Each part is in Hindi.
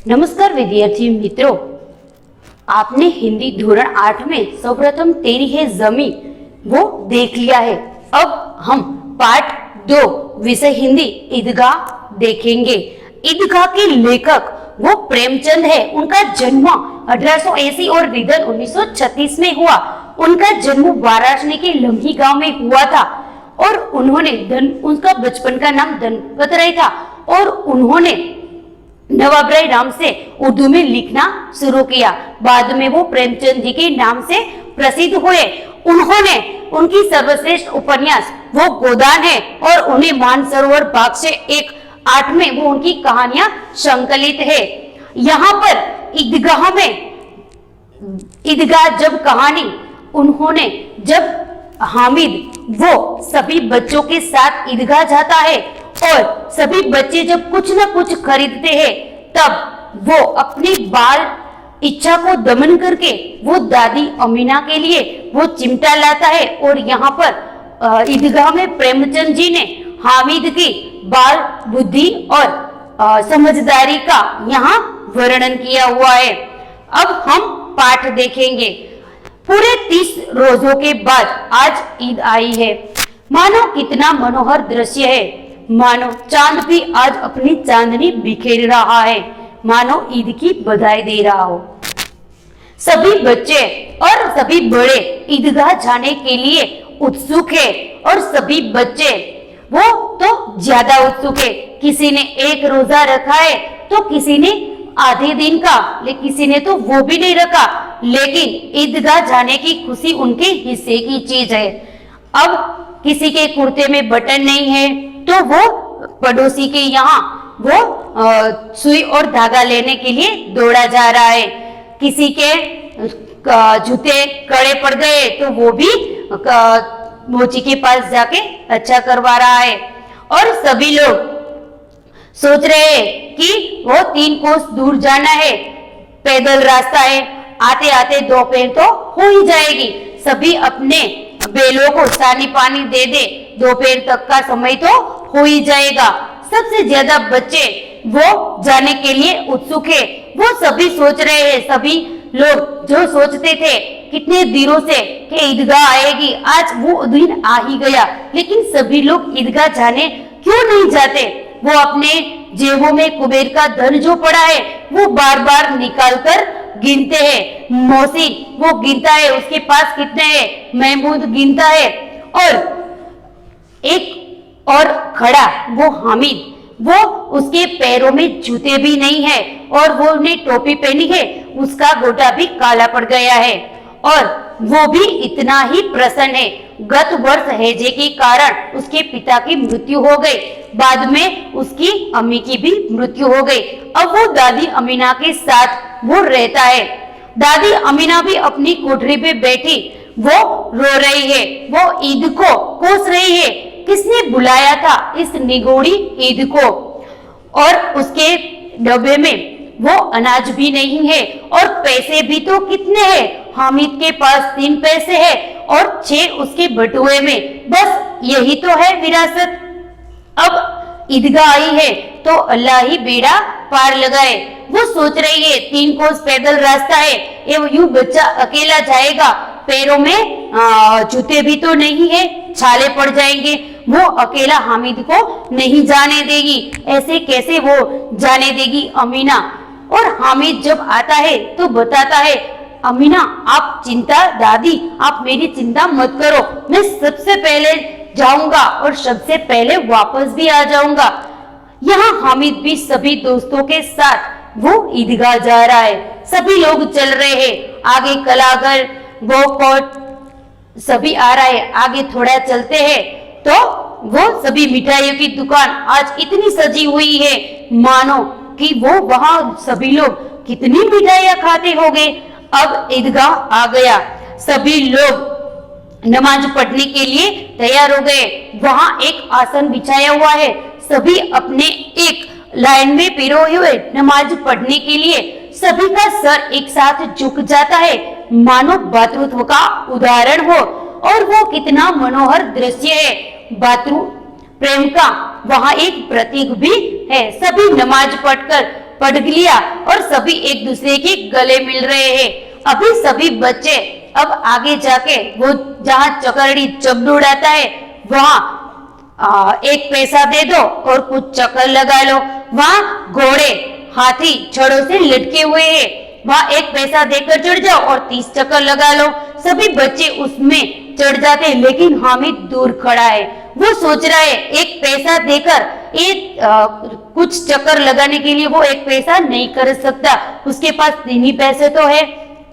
नमस्कार विद्यार्थी मित्रों, आपने हिंदी धोरण 8 में सर्वप्रथम तेरी है जमी वो देख लिया है। अब हम पाठ 2 विषय हिंदी ईदगाह देखेंगे। ईदगाह के लेखक वो प्रेमचंद है। उनका जन्म 1880 और निधन 1936 में हुआ। उनका जन्म वाराणसी के लम्ही गांव में हुआ था और उनका बचपन का नाम धनपत राय था और उन्होंने नवाब राय राम से उर्दू में लिखना शुरू किया। बाद में वो प्रेमचंद जी के नाम से प्रसिद्ध हुए। उन्होंने उनकी सर्वश्रेष्ठ उपन्यास वो गोदान है और उन्हें मानसरोवर बाग से एक 8 में वो उनकी कहानियां संकलित है। यहाँ पर ईदगाह जब कहानी उन्होंने जब हामिद वो सभी बच्चों के साथ ईदगाह जाता है और सभी बच्चे जब कुछ न कुछ खरीदते हैं तब वो अपनी बाल इच्छा को दमन करके वो दादी अमीना के लिए वो चिमटा लाता है। और यहाँ पर ईदगाह में प्रेमचंद जी ने हामिद की बाल बुद्धि और समझदारी का यहाँ वर्णन किया हुआ है। अब हम पाठ देखेंगे। पूरे 30 रोजों के बाद आज ईद आई है। मानो कितना मनोहर दृश्य है, मानो चांद भी आज अपनी चांदनी बिखेर रहा है, मानो ईद की बधाई दे रहा हो। सभी बच्चे और सभी बड़े ईदगाह जाने के लिए उत्सुक है और सभी बच्चे वो तो ज्यादा उत्सुक है। किसी ने एक रोजा रखा है तो किसी ने आधे दिन का, लेकिन किसी ने तो वो भी नहीं रखा, लेकिन ईदगाह जाने की खुशी उनके हिस्से की चीज है। अब किसी के कुर्ते में बटन नहीं है तो वो पड़ोसी के यहाँ वो सुई और धागा लेने के लिए दौड़ा जा रहा है। किसी के जूते कड़े पड़ गए तो वो भी मोची के पास जाके अच्छा करवा रहा है। और सभी लोग सोच रहे हैं कि वो 3 कोस दूर जाना है, पैदल रास्ता है, आते आते दोपहर तो हो ही जाएगी। सभी अपने बैलों को सानी पानी दे दे, दोपहर तक का समय तो हो ही जाएगा। सबसे ज्यादा बच्चे वो जाने के लिए उत्सुक है। वो सभी सोच रहे हैं, सभी लोग जो सोचते थे कितने दिनों से कि ईदगाह आएगी, आज वो दिन आ ही गया, लेकिन सभी लोग ईदगाह जाने क्यों नहीं जाते। वो अपने जेबों में कुबेर का धन जो पड़ा है वो बार बार निकाल कर गिनते हैं। मोहसिन वो गिनता है उसके पास कितने हैं, महमूद गिनता है और एक और खड़ा वो हामिद वो उसके पैरों में जूते भी नहीं है और वो ने टोपी पहनी है, उसका गोटा भी काला पड़ गया है और वो भी इतना ही प्रसन्न है। गत वर्ष हैजे के कारण उसके पिता की मृत्यु हो गई, बाद में उसकी अम्मी की भी मृत्यु हो गई। अब वो दादी अमीना के साथ वो रहता है। दादी अमीना भी अपनी कोठरी पे बैठी वो रो रही है, वो ईद को कोस रही है। किसने बुलाया था इस निगोड़ी ईद को। और उसके डब्बे में वो अनाज भी नहीं है और पैसे भी तो कितने हैं। हामिद के पास 3 पैसे है और 6 उसके बटुए में, बस यही तो है विरासत। अब ईदगाह आई है तो अल्लाह ही बेड़ा पार लगाए। वो सोच रही है 3 कोस पैदल रास्ता है, ये यूं बच्चा अकेला जाएगा, पैरों में जूते भी तो नहीं है, छाले पड़ जाएंगे, वो अकेला हामिद को नहीं जाने देगी। ऐसे कैसे वो जाने देगी अमीना। और हामिद जब आता है तो बताता है, अमीना आप चिंता, दादी आप मेरी चिंता मत करो, मैं सबसे पहले जाऊंगा और सबसे पहले वापस भी आ जाऊंगा। यहाँ हामिद भी सभी दोस्तों के साथ वो ईदगाह जा रहा है। सभी लोग चल रहे हैं, आगे कलागर वो कोट सभी आ रहा है। आगे थोड़ा चलते हैं तो वो सभी मिठाइयों की दुकान आज इतनी सजी हुई है मानो कि वो वहां सभी लोग कितनी मिठाइयां खाते होंगे। अब ईदगाह आ गया, सभी लोग नमाज पढ़ने के लिए तैयार हो गए। वहां एक आसन बिछाया हुआ है, सभी अपने एक लाइन में पिरोए हुए नमाज पढ़ने के लिए। सभी का सर एक साथ झुक जाता है मानो भातृत्व का उदाहरण हो। और वो कितना मनोहर दृश्य है, भातृ प्रेम का वहाँ एक प्रतीक भी है। सभी नमाज पढ़कर पढ़ लिया और सभी एक दूसरे के गले मिल रहे हैं। अभी सभी बच्चे अब आगे जाके वो जहाँ चकरड़ी चक उड़ाता है वहाँ एक पैसा दे दो और कुछ चक्कर लगा लो। वहाँ घोड़े हाथी छड़ों से लटके हुए हैं, वहाँ एक पैसा देकर चढ़ जाओ और 30 चक्कर लगा लो। सभी बच्चे उसमें चढ़ जाते हैं, लेकिन हामिद दूर खड़ा है। वो सोच रहा है एक पैसा देकर कुछ चक्कर लगाने के लिए वो एक पैसा नहीं कर सकता, उसके पास 3 ही पैसे तो है।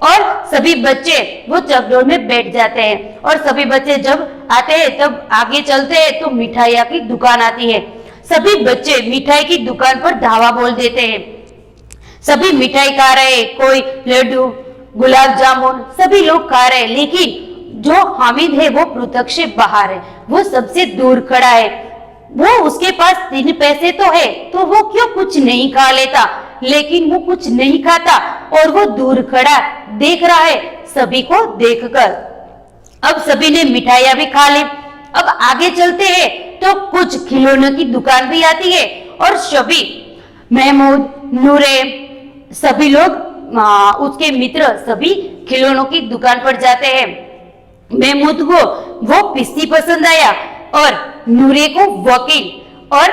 और सभी बच्चे वो चकडोर में बैठ जाते हैं और सभी बच्चे जब आते हैं तब आगे चलते हैं तो मिठाइयाँ की दुकान आती है। सभी बच्चे मिठाई की दुकान पर धावा बोल देते हैं। सभी मिठाई खा रहे हैं, कोई लड्डू गुलाब जामुन सभी लोग खा रहे हैं, लेकिन जो हामिद है वो प्रत्यक्ष से बाहर है, वो सबसे दूर खड़ा है। वो उसके पास 3 पैसे तो है तो वो क्यों कुछ नहीं खा लेता, लेकिन वो कुछ नहीं खाता और वो दूर खड़ा देख रहा है सभी को देखकर। अब सभी ने मिठाइयाँ भी खा ली। अब आगे चलते हैं तो कुछ खिलौनों की दुकान भी आती है और सभी महमूद नूरे सभी लोग उसके मित्र सभी खिलौनों की दुकान पर जाते हैं। महमूद को वो पिस्ती पसंद आया और नूरे को वकील और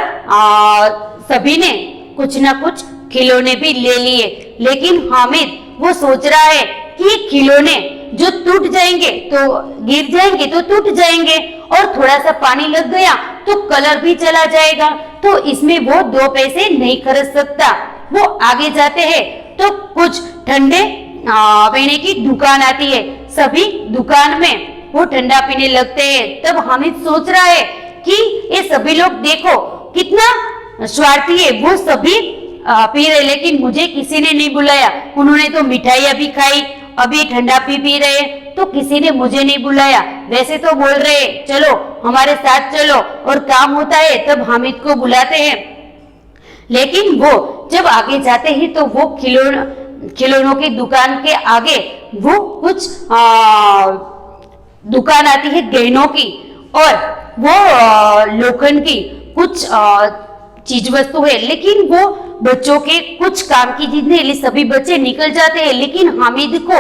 सभी ने कुछ ना कुछ खिलौने भी ले लिए, लेकिन हामिद वो सोच रहा है कि खिलौने जो टूट जाएंगे तो गिर जाएंगे तो टूट जाएंगे और थोड़ा सा पानी लग गया तो कलर भी चला जाएगा, तो इसमें वो 2 पैसे नहीं खर्च सकता। वो आगे जाते हैं तो कुछ ठंडे पीने की दुकान आती है। सभी दुकान में वो ठंडा पीने लगते हैं। तब हामिद सोच रहा है कि ये सभी लोग देखो कितना स्वार्थी है, वो सभी पी रहे लेकिन मुझे किसी ने नहीं बुलाया। उन्होंने तो मिठाइयाँ भी खाई, अभी ठंडा पी रहे, तो किसी ने मुझे नहीं बुलाया। वैसे तो बोल रहे चलो हमारे साथ चलो और काम होता है तब हामिद को बुलाते हैं, लेकिन वो जब आगे जाते हैं तो वो खिलौनों की दुकान के आगे वो कुछ दुकान आती है गहनों की और वो लोखंड की कुछ चीज वस्तु है, लेकिन वो बच्चों के कुछ काम की चीज नहीं। सभी बच्चे निकल जाते हैं, लेकिन हामिद को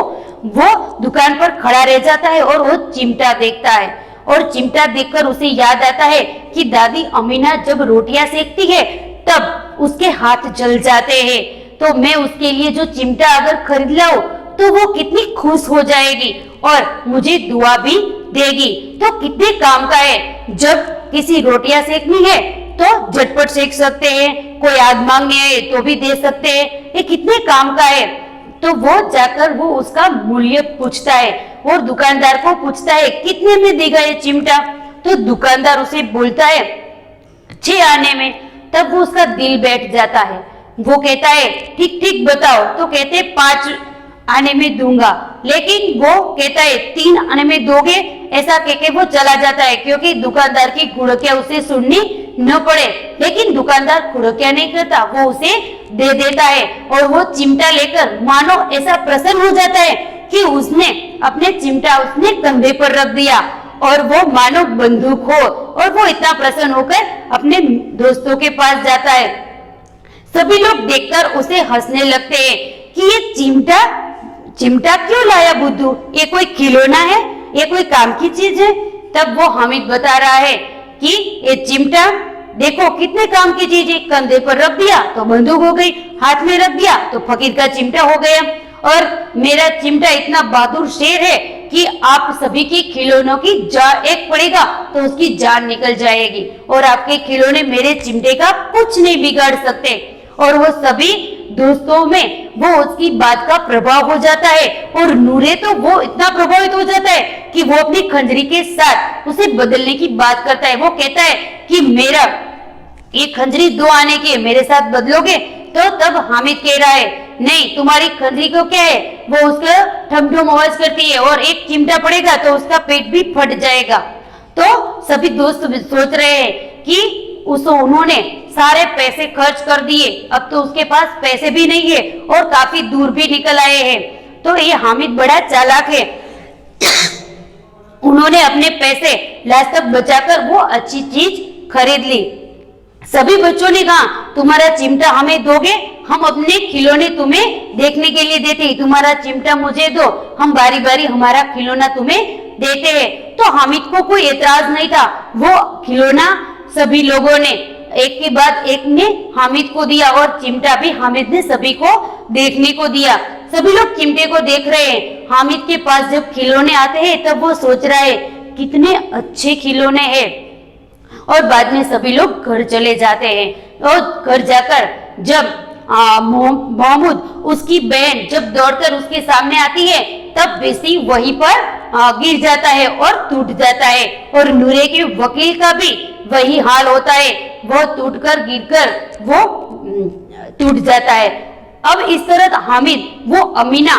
वो दुकान पर खड़ा रह जाता है और वो चिमटा देखता है और चिमटा देखकर उसे याद आता है कि दादी अमीना जब रोटियां सेकती है तब उसके हाथ जल जाते हैं, तो मैं उसके लिए जो चिमटा अगर खरीद लाऊं तो वो कितनी खुश हो जाएगी और मुझे दुआ भी देगी। तो कितने काम का है, जब किसी रोटियां सेकनी है तो झटपट सेक सकते हैं, कोई आग मांगनी है तो भी दे सकते हैं, ये कितने काम का है। तो वो जाकर वो उसका मूल्य पूछता है और दुकानदार को पूछता है कितने में देगा ये चिमटा। तो दुकानदार उसे बोलता है 6 आने में। तब वो उसका दिल बैठ जाता है। वो कहता है ठीक ठीक बताओ, तो कहते 5 आने में दूंगा, लेकिन वो कहता है 3 आने में दोगे। ऐसा कहके वो चला जाता है क्योंकि दुकानदार की घुड़कियां उसे सुननी न पड़े, लेकिन दुकानदार घुड़कियां नहीं करता, वो उसे दे देता है और वो चिमटा लेकर मानो ऐसा प्रसन्न हो जाता है कि उसने अपने चिमटा उसने कंधे पर रख दिया और वो मानो बंदूक हो, और वो इतना प्रसन्न होकर अपने दोस्तों के पास जाता है। सभी लोग देखकर उसे हंसने लगते हैं कि ये चिमटा क्यों लाया बुद्धू, ये कोई खिलौना है, ये कोई काम की चीज है। तब वो हामिद बता रहा है कि ये चिमटा देखो कितने काम की चीज है, कंधे पर रख दिया तो बंदूक हो गई, हाथ में रख दिया तो फकीर का चिमटा हो गया, और मेरा चिमटा इतना बहादुर शेर है कि आप सभी की खिलौनों की जान एक पड़ेगा तो उसकी जान निकल जाएगी, और आपके खिलौने मेरे चिमटे का कुछ नहीं बिगाड़ सकते। और वो सभी दोस्तों में वो उसकी बात का प्रभाव हो जाता है, और नूरे तो वो इतना प्रभावित हो जाता है कि वो अपनी खंजरी के साथ उसे बदलने की बात करता है। वो कहता है कि मेरा ये खंजरी 2 आने की, मेरे साथ बदलोगे? तो तब हामिद कह रहा है नहीं, तुम्हारी खंजरी को क्या है, वो उसका ठमठम आवाज करती है और एक चिमटा पड़ेगा तो उसका पेट भी फट जाएगा। तो सभी दोस्त सोच रहे हैं कि उन्होंने सारे पैसे खर्च कर दिए, अब तो उसके पास पैसे भी नहीं है और काफी दूर भी निकल आए हैं। तो ये हामिद बड़ा चालाक है, उन्होंने अपने पैसे लास्ट तक बचाकर वो अच्छी चीज खरीद ली। सभी बच्चों ने कहा तुम्हारा चिमटा हमें दोगे, हम अपने खिलौने तुम्हें देखने के लिए देते हैं, तुम्हारा चिमटा मुझे दो, हम बारी बारी हमारा खिलौना तुम्हें देते हैं। तो हामिद को कोई एतराज नहीं था, वो खिलौना सभी लोगों ने एक के बाद एक ने हामिद को दिया और चिमटा भी हामिद ने सभी को देखने को दिया। सभी लोग चिमटे को देख रहे हैं। हामिद के पास जब खिलौने आते हैं तब वो सोच रहा है कितने अच्छे खिलौने हैं। और बाद में सभी लोग घर चले जाते हैं और घर जाकर जब मोहम्मद उसकी बहन जब दौड़कर उसके सामने आती है तब बेसी वहीं पर गिर जाता है और टूट जाता है। और नूरे के वकील का भी वही हाल होता है, वो टूटकर गिरकर वो टूट जाता है। अब इस तरह हामिद वो अमीना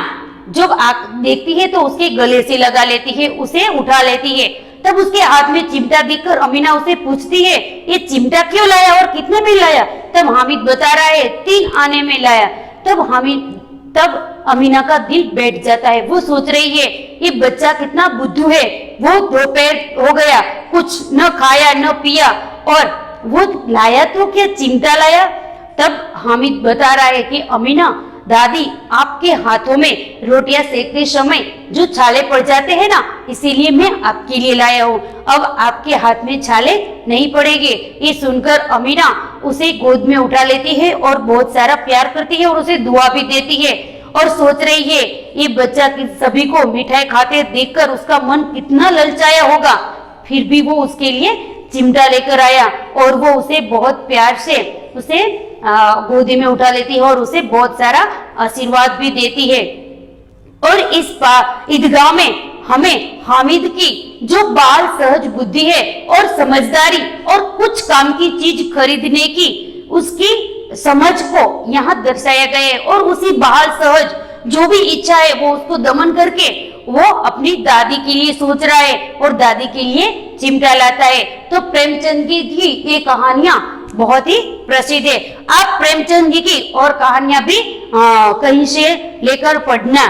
जब देखती है तो उसके गले से लगा लेती है, उसे उठा लेती है। तब उसके हाथ में चिमटा देखकर अमीना उसे पूछती है ये चिमटा क्यों लाया और कितने में लाया? तब हामिद बता रहा है 3 आने में लाया। तब अमीना का दिल बैठ जाता है। वो सोच रही है ये बच्चा कितना बुद्धू है, वो दोपहर हो गया कुछ न खाया न पिया और वो लाया तो क्या चिमटा लाया। तब हामिद बता रहा है कि अमीना दादी आपके हाथों में रोटियां सेकते समय जो छाले पड़ जाते हैं ना, इसीलिए मैं आपके लिए लाया हूँ, अब आपके हाथ में छाले नहीं पड़ेंगे। ये सुनकर अमीना उसे गोद में उठा लेती है और बहुत सारा प्यार करती है और उसे दुआ भी देती है और सोच रही है ये बच्चा सभी को मिठाई खाते देखकर उसका मन कितना ललचाया होगा, फिर भी वो उसके लिए चिमटा लेकर आया और वो उसे बहुत प्यार से उसे गोदी में उठा लेती है और उसे बहुत सारा आशीर्वाद भी देती है। और इस ईदगाह में हमें हामिद की जो बाल सहज बुद्धि है और समझदारी और कुछ काम की चीज खरीदने की उसकी समझ को यहाँ दर्शाया गया है। और उसी बाल सहज जो भी इच्छा है वो उसको दमन करके वो अपनी दादी के लिए सोच रहा है और दादी के लिए चिमटा लाता है। तो प्रेमचंद की ये कहानियां बहुत ही प्रसिद्ध है। आप प्रेमचंद जी की और कहानियां भी कहीं से लेकर पढ़ना।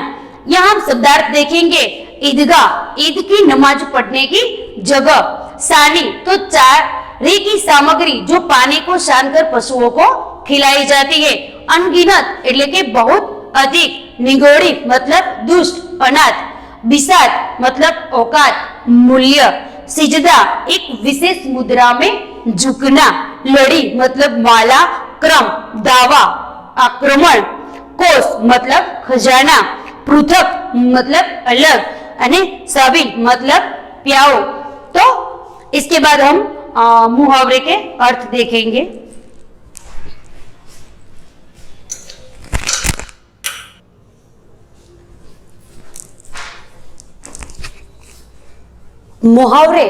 यहाँ हम शब्दार्थ देखेंगे। ईदगाह, ईद की नमाज पढ़ने की जगह। सानी तो चारे की सामग्री जो पानी को सान कर पशुओं को खिलाई जाती है। अनगिनत એટલે કે बहुत अधिक। निगोड़ी मतलब दुष्ट अनाथ। बिसात मतलब औकात मूल्य। सिजदा एक विशेष मुद्रा में झुकना। लड़ी मतलब माला क्रम दावा आक्रमण। कोष मतलब खजाना। पृथक मतलब अलग અને साबिल मतलब प्याओ। तो इसके बाद हम मुहावरे के अर्थ देखेंगे। मुहावरे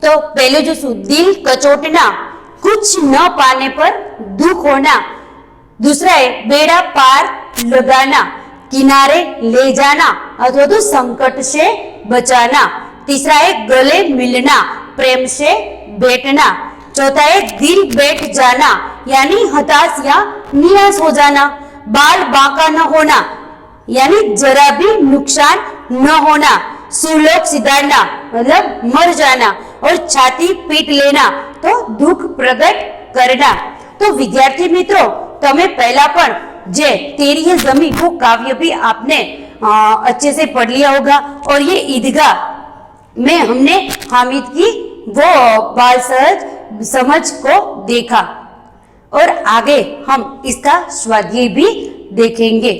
तो पहले जो दिल कचोटना, कुछ न पाने पर दुख होना। दूसरा है बेड़ा पार लगाना, किनारे ले जाना अथवा तो संकट से बचाना। तीसरा है गले मिलना, प्रेम से बैठना। चौथा है दिल बैठ जाना यानी हताश या निराश हो जाना। बाल बांका न होना यानी जरा भी नुकसान न होना। सुलोक सिधारना मतलब मर जाना। और छाती पीट लेना तो दुख प्रकट करना। तो विद्यार्थी मित्रों, તમે पहला पर जे तेरी है जमी वो काव्य भी आपने अच्छे से पढ़ लिया होगा। और ये ईदगाह में हमने हामिद की वो बाल सहज समझ को देखा और आगे हम इसका स्वाध्याय भी देखेंगे।